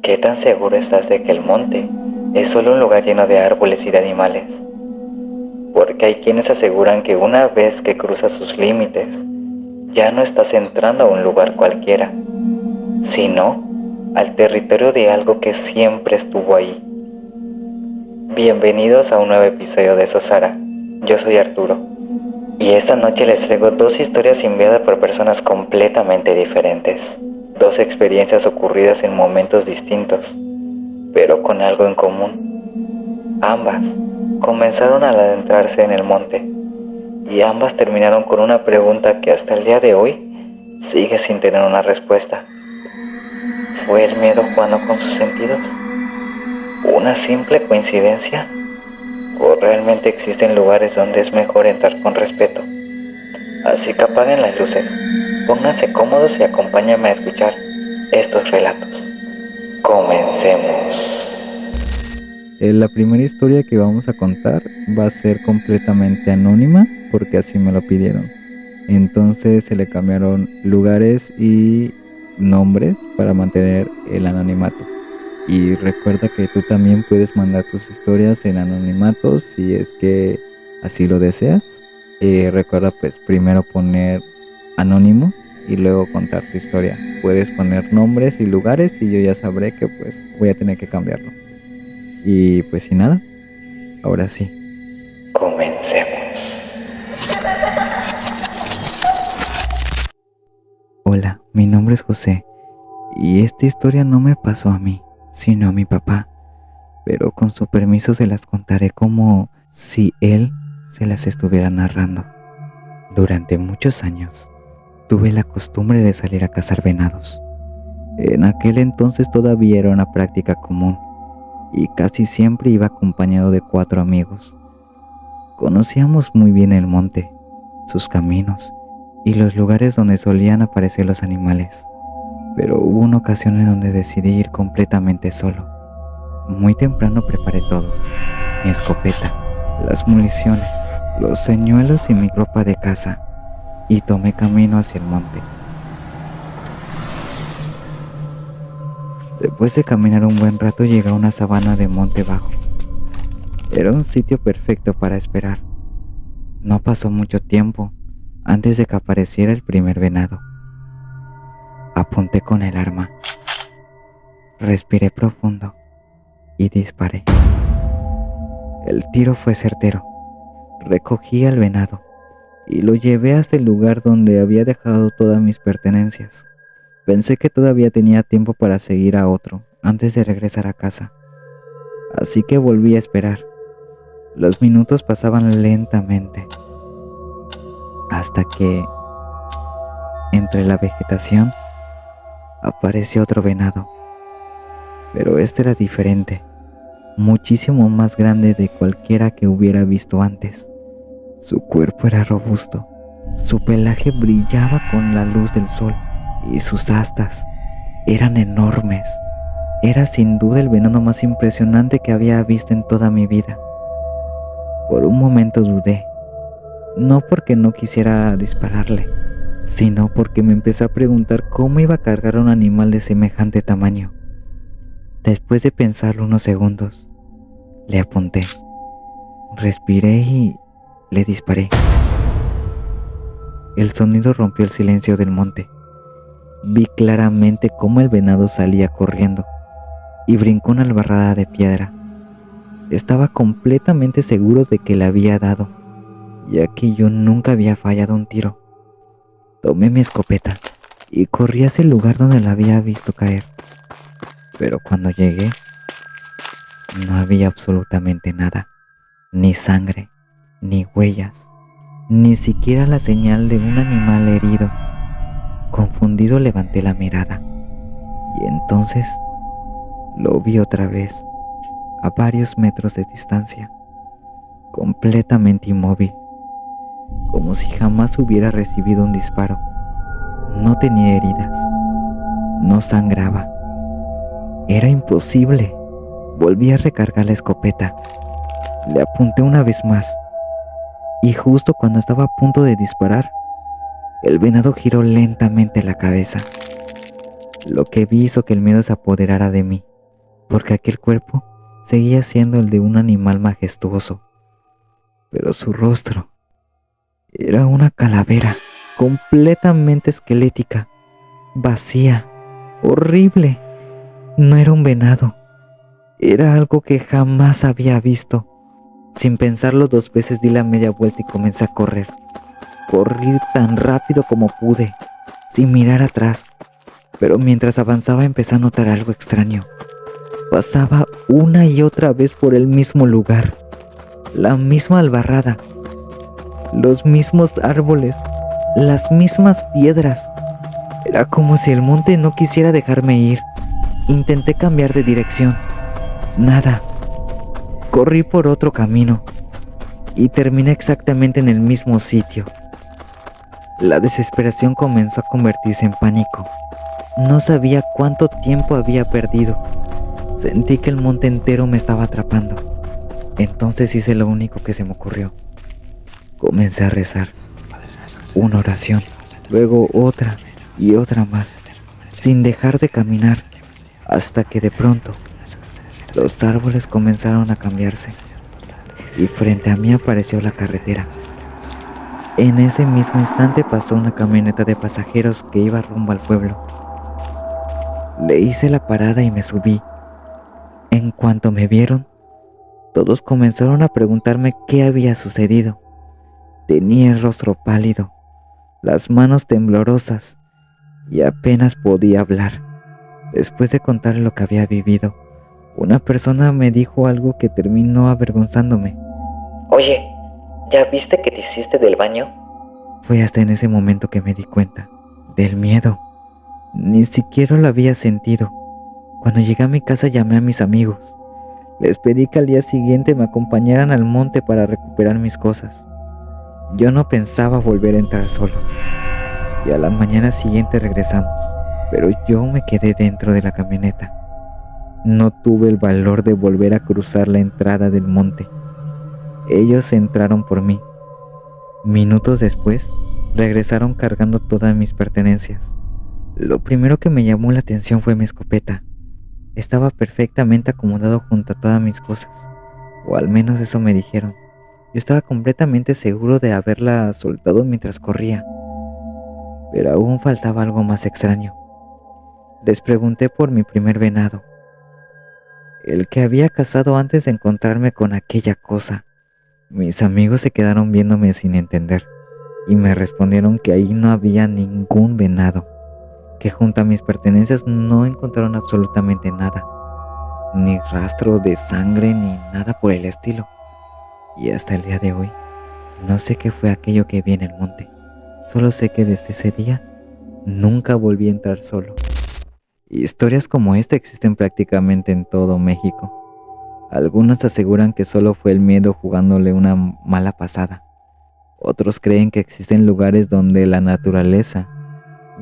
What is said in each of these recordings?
¿Qué tan seguro estás de que el monte es solo un lugar lleno de árboles y de animales? Porque hay quienes aseguran que una vez que cruzas sus límites, ya no estás entrando a un lugar cualquiera, sino al territorio de algo que siempre estuvo ahí. Bienvenidos a un nuevo episodio de Sosara. Yo soy Arturo, y esta noche les traigo dos historias enviadas por personas completamente diferentes. Dos experiencias ocurridas en momentos distintos, pero con algo en común. Ambas comenzaron al adentrarse en el monte, y ambas terminaron con una pregunta que hasta el día de hoy sigue sin tener una respuesta. ¿Fue el miedo jugando con sus sentidos? ¿Una simple coincidencia? ¿O realmente existen lugares donde es mejor entrar con respeto? Así que apaguen las luces, pónganse cómodos y acompáñenme a escuchar estos relatos. Comencemos. La primera historia que vamos a contar va a ser completamente anónima porque así me lo pidieron. Entonces se le cambiaron lugares y nombres para mantener el anonimato. Y recuerda que tú también puedes mandar tus historias en anonimato si es que así lo deseas. Recuerda pues primero poner anónimo y luego contar tu historia. Puedes poner nombres y lugares y yo ya sabré que pues voy a tener que cambiarlo. Y pues sin nada, ahora sí. Comencemos. Hola, mi nombre es José y esta historia no me pasó a mí, sino a mi papá, pero con su permiso se las contaré como si él se las estuviera narrando. Durante muchos años tuve la costumbre de salir a cazar venados. En aquel entonces todavía era una práctica común y casi siempre iba acompañado de 4 amigos. Conocíamos muy bien el monte, sus caminos y los lugares donde solían aparecer los animales, pero hubo una ocasión en donde decidí ir completamente solo. Muy temprano preparé todo: mi escopeta, las municiones, los señuelos y mi ropa de caza, y tomé camino hacia el monte. Después de caminar un buen rato llegué a una sabana de monte bajo. Era un sitio perfecto para esperar. No pasó mucho tiempo antes de que apareciera el primer venado. Apunté con el arma, respiré profundo y disparé. El tiro fue certero. Recogí al venado y lo llevé hasta el lugar donde había dejado todas mis pertenencias. Pensé que todavía tenía tiempo para seguir a otro antes de regresar a casa, así que volví a esperar. Los minutos pasaban lentamente, hasta que, entre la vegetación, apareció otro venado. Pero este era diferente, muchísimo más grande de cualquiera que hubiera visto antes. Su cuerpo era robusto, su pelaje brillaba con la luz del sol y sus astas eran enormes. Era sin duda el venado más impresionante que había visto en toda mi vida. Por un momento dudé, no porque no quisiera dispararle, sino porque me empecé a preguntar cómo iba a cargar a un animal de semejante tamaño. Después de pensarlo unos segundos, le apunté, respiré y le disparé. El sonido rompió el silencio del monte. Vi claramente cómo el venado salía corriendo y brincó una albarrada de piedra. Estaba completamente seguro de que le había dado, ya que yo nunca había fallado un tiro. Tomé mi escopeta y corrí hacia el lugar donde la había visto caer. Pero cuando llegué, no había absolutamente nada, ni sangre, ni huellas, ni siquiera la señal de un animal herido. Confundido levanté la mirada y entonces lo vi otra vez, a varios metros de distancia, completamente inmóvil, como si jamás hubiera recibido un disparo. No tenía heridas, no sangraba. Era imposible. Volví a recargar la escopeta. Le apunté una vez más y justo cuando estaba a punto de disparar, el venado giró lentamente la cabeza. Lo que vi hizo que el miedo se apoderara de mí porque aquel cuerpo seguía siendo el de un animal majestuoso, pero su rostro era una calavera completamente esquelética, vacía, horrible. No era un venado, era algo que jamás había visto. Sin pensarlo 2 veces di la media vuelta y comencé a correr. Corrí tan rápido como pude, sin mirar atrás. Pero mientras avanzaba empecé a notar algo extraño. Pasaba una y otra vez por el mismo lugar, la misma albarrada, los mismos árboles, las mismas piedras. Era como si el monte no quisiera dejarme ir. Intenté cambiar de dirección. Nada. Corrí por otro camino y terminé exactamente en el mismo sitio. La desesperación comenzó a convertirse en pánico. No sabía cuánto tiempo había perdido. Sentí que el monte entero me estaba atrapando. Entonces hice lo único que se me ocurrió. Comencé a rezar. Una oración, luego otra y otra más, sin dejar de caminar, hasta que de pronto los árboles comenzaron a cambiarse y frente a mí apareció la carretera. En ese mismo instante pasó una camioneta de pasajeros que iba rumbo al pueblo. Le hice la parada y me subí. En cuanto me vieron, todos comenzaron a preguntarme qué había sucedido. Tenía el rostro pálido, las manos temblorosas y apenas podía hablar. Después de contar lo que había vivido, una persona me dijo algo que terminó avergonzándome. Oye, ¿ya viste que te hiciste del baño? Fue hasta en ese momento que me di cuenta del miedo. Ni siquiera lo había sentido. Cuando llegué a mi casa llamé a mis amigos. Les pedí que al día siguiente me acompañaran al monte para recuperar mis cosas. Yo no pensaba volver a entrar solo. Y a la mañana siguiente regresamos, pero yo me quedé dentro de la camioneta. No tuve el valor de volver a cruzar la entrada del monte. Ellos entraron por mí. Minutos después, regresaron cargando todas mis pertenencias. Lo primero que me llamó la atención fue mi escopeta. Estaba perfectamente acomodado junto a todas mis cosas, o al menos eso me dijeron. Yo estaba completamente seguro de haberla soltado mientras corría, pero aún faltaba algo más extraño. Les pregunté por mi primer venado, el que había cazado antes de encontrarme con aquella cosa. Mis amigos se quedaron viéndome sin entender y me respondieron que ahí no había ningún venado, que junto a mis pertenencias no encontraron absolutamente nada, ni rastro de sangre ni nada por el estilo. Y hasta el día de hoy, no sé qué fue aquello que vi en el monte. Solo sé que desde ese día, nunca volví a entrar solo. Historias como esta existen prácticamente en todo México. Algunos aseguran que solo fue el miedo jugándole una mala pasada. Otros creen que existen lugares donde la naturaleza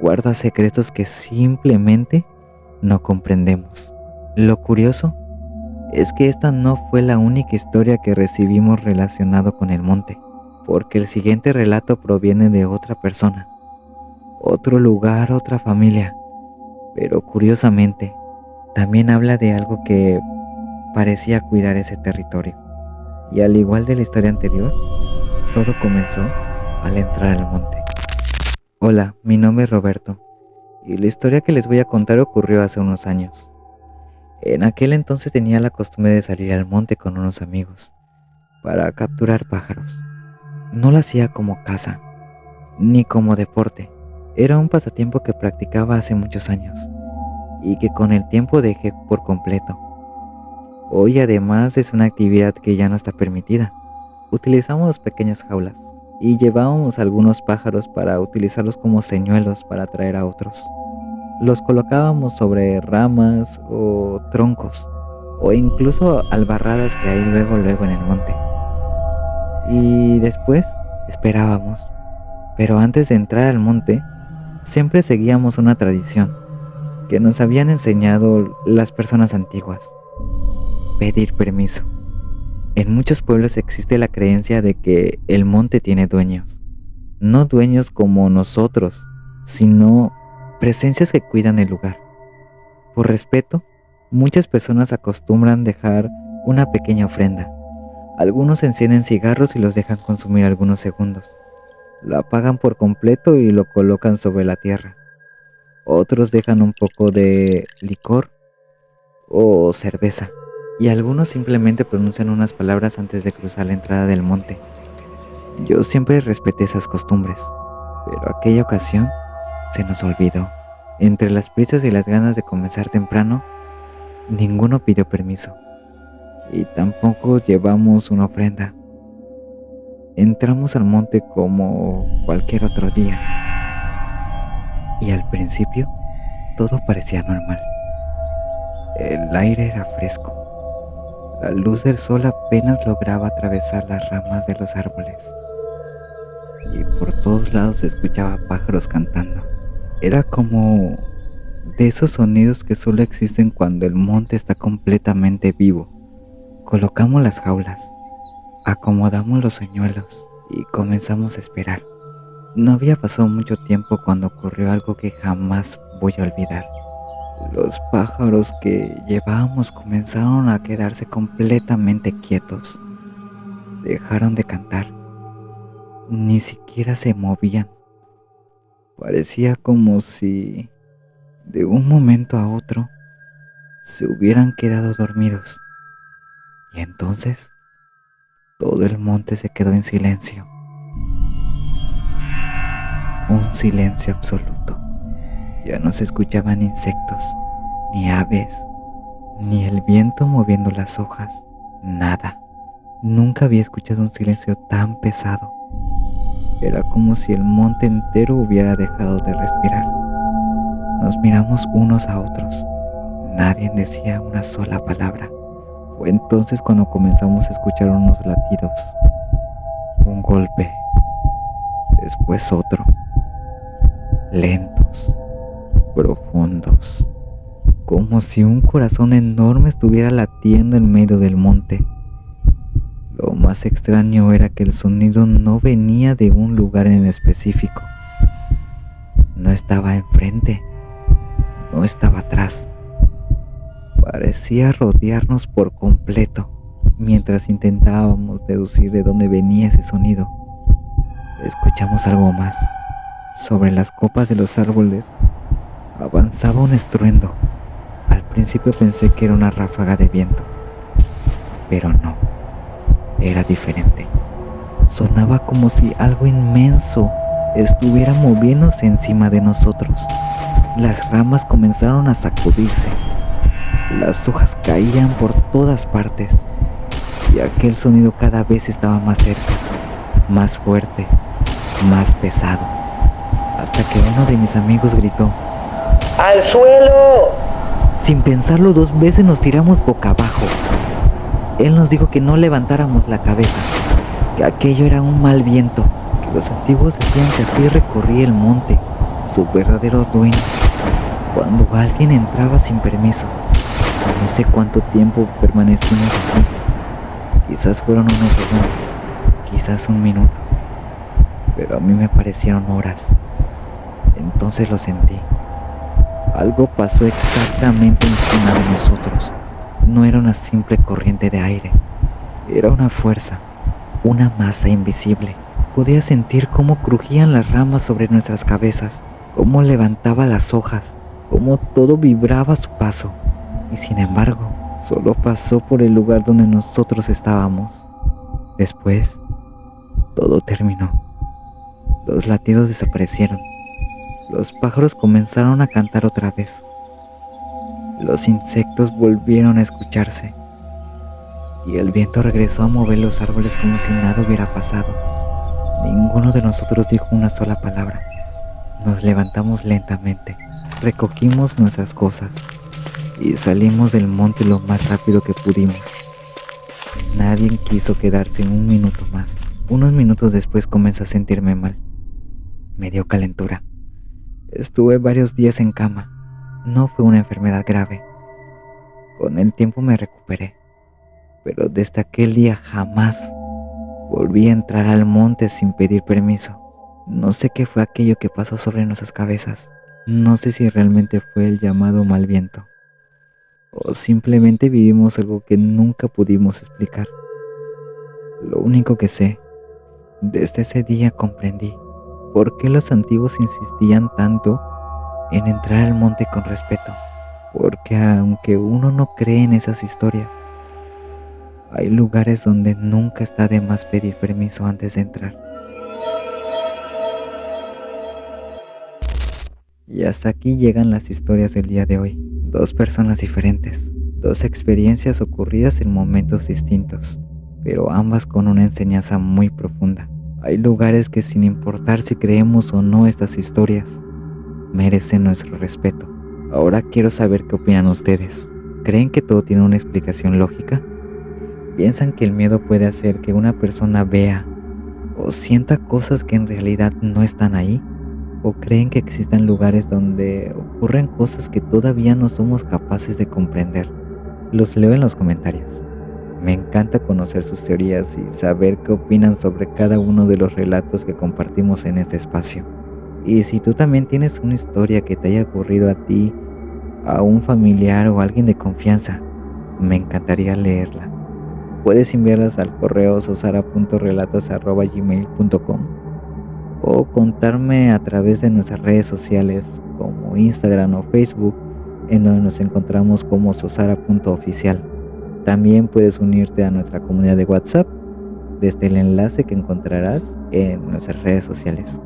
guarda secretos que simplemente no comprendemos. Lo curioso es que esta no fue la única historia que recibimos relacionado con el monte, porque el siguiente relato proviene de otra persona, otro lugar, otra familia, pero curiosamente también habla de algo que parecía cuidar ese territorio. Y al igual de la historia anterior, todo comenzó al entrar al monte. Hola, mi nombre es Roberto, y la historia que les voy a contar ocurrió hace unos años. En aquel entonces tenía la costumbre de salir al monte con unos amigos para capturar pájaros. No lo hacía como caza, ni como deporte. Era un pasatiempo que practicaba hace muchos años y que con el tiempo dejé por completo. Hoy además es una actividad que ya no está permitida. Utilizamos pequeñas jaulas y llevábamos algunos pájaros para utilizarlos como señuelos para atraer a otros. Los colocábamos sobre ramas o troncos o incluso albarradas que hay luego en el monte. Y después esperábamos. Pero antes de entrar al monte, siempre seguíamos una tradición que nos habían enseñado las personas antiguas: pedir permiso. En muchos pueblos existe la creencia de que el monte tiene dueños. No dueños como nosotros, sino presencias que cuidan el lugar. Por respeto, Muchas personas acostumbran dejar una pequeña ofrenda. Algunos encienden cigarros y los dejan consumir algunos segundos. Lo apagan por completo y lo colocan sobre la tierra. Otros dejan un poco de licor o cerveza. Y algunos simplemente pronuncian unas palabras antes de cruzar la entrada del monte. Yo siempre respeté esas costumbres, pero aquella ocasión se nos olvidó. Entre las prisas y las ganas de comenzar temprano, ninguno pidió permiso. Y tampoco llevamos una ofrenda. Entramos al monte como cualquier otro día. Y al principio, todo parecía normal. El aire era fresco. La luz del sol apenas lograba atravesar las ramas de los árboles. Y por todos lados se escuchaba pájaros cantando. Era como de esos sonidos que solo existen cuando el monte está completamente vivo. Colocamos las jaulas, acomodamos los señuelos y comenzamos a esperar. No había pasado mucho tiempo cuando ocurrió algo que jamás voy a olvidar. Los pájaros que llevábamos comenzaron a quedarse completamente quietos. Dejaron de cantar. Ni siquiera se movían. Parecía como si de un momento a otro se hubieran quedado dormidos. Y entonces todo el monte se quedó en silencio. Un silencio absoluto. Ya no se escuchaban insectos, ni aves, ni el viento moviendo las hojas. Nada. Nunca había escuchado un silencio tan pesado. Era como si el monte entero hubiera dejado de respirar. Nos miramos unos a otros. Nadie decía una sola palabra. Fue entonces cuando comenzamos a escuchar unos latidos. Un golpe. Después otro. Lentos. Profundos. Como si un corazón enorme estuviera latiendo en medio del monte. Lo más extraño era que el sonido no venía de un lugar en específico. No estaba enfrente, no estaba atrás. Parecía rodearnos por completo mientras intentábamos deducir de dónde venía ese sonido. Escuchamos algo más. Sobre las copas de los árboles avanzaba un estruendo. Al principio pensé que era una ráfaga de viento, pero no, era diferente. Sonaba como si algo inmenso estuviera moviéndose encima de nosotros. Las ramas comenzaron a sacudirse, las hojas caían por todas partes y aquel sonido cada vez estaba más cerca, más fuerte, más pesado, hasta que uno de mis amigos gritó: ¡Al suelo! Sin pensarlo 2 veces nos tiramos boca abajo. Él nos dijo que no levantáramos la cabeza, que aquello era un mal viento, que los antiguos decían que así recorría el monte su verdadero dueño, cuando alguien entraba sin permiso. No sé cuánto tiempo permanecimos así. Quizás fueron unos segundos, quizás un minuto, pero a mí me parecieron horas. Entonces lo sentí. Algo pasó exactamente encima de nosotros. No era una simple corriente de aire, era una fuerza, una masa invisible. Podía sentir cómo crujían las ramas sobre nuestras cabezas, cómo levantaba las hojas, cómo todo vibraba a su paso. Y sin embargo, solo pasó por el lugar donde nosotros estábamos. Después, todo terminó. Los latidos desaparecieron. Los pájaros comenzaron a cantar otra vez. Los insectos volvieron a escucharse. Y el viento regresó a mover los árboles como si nada hubiera pasado. Ninguno de nosotros dijo una sola palabra. Nos levantamos lentamente, recogimos nuestras cosas y salimos del monte lo más rápido que pudimos. Nadie quiso quedarse un minuto más. Unos minutos después comencé a sentirme mal. Me dio calentura. Estuve varios días en cama. No fue una enfermedad grave. Con el tiempo me recuperé. Pero desde aquel día jamás volví a entrar al monte sin pedir permiso. No sé qué fue aquello que pasó sobre nuestras cabezas. No sé si realmente fue el llamado mal viento. o simplemente vivimos algo que nunca pudimos explicar. Lo único que sé, desde ese día comprendí por qué los antiguos insistían tanto en entrar al monte con respeto. Porque aunque uno no cree en esas historias, hay lugares donde nunca está de más pedir permiso antes de entrar. Y hasta aquí llegan las historias del día de hoy. Dos personas diferentes, dos experiencias ocurridas en momentos distintos, pero ambas con una enseñanza muy profunda. Hay lugares que, sin importar si creemos o no estas historias, merecen nuestro respeto. Ahora quiero saber qué opinan ustedes. ¿Creen que todo tiene una explicación lógica? ¿Piensan que el miedo puede hacer que una persona vea o sienta cosas que en realidad no están ahí? ¿O creen que existan lugares donde ocurren cosas que todavía no somos capaces de comprender? Los leo en los comentarios. Me encanta conocer sus teorías y saber qué opinan sobre cada uno de los relatos que compartimos en este espacio. Y si tú también tienes una historia que te haya ocurrido a ti, a un familiar o a alguien de confianza, me encantaría leerla. Puedes enviarlas al correo sosara.relatos@gmail.com o contarme a través de nuestras redes sociales como Instagram o Facebook, en donde nos encontramos como sosara.oficial. También puedes unirte a nuestra comunidad de WhatsApp desde el enlace que encontrarás en nuestras redes sociales.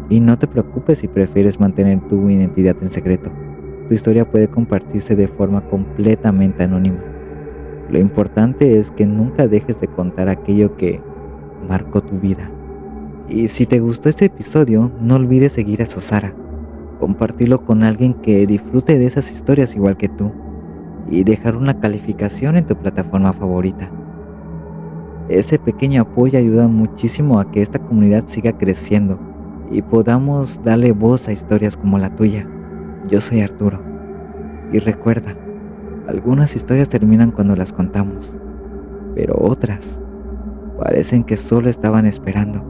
Y no te preocupes si prefieres mantener tu identidad en secreto. Tu historia puede compartirse de forma completamente anónima. Lo importante es que nunca dejes de contar aquello que marcó tu vida. Y si te gustó este episodio, no olvides seguir a Sosara, compartirlo con alguien que disfrute de esas historias igual que tú, y dejar una calificación en tu plataforma favorita. Ese pequeño apoyo ayuda muchísimo a que esta comunidad siga creciendo y podamos darle voz a historias como la tuya. Yo soy Arturo, y recuerda, algunas historias terminan cuando las contamos, pero otras parecen que solo estaban esperando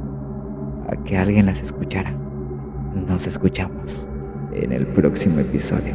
a que alguien las escuchara. Nos escuchamos en el próximo episodio.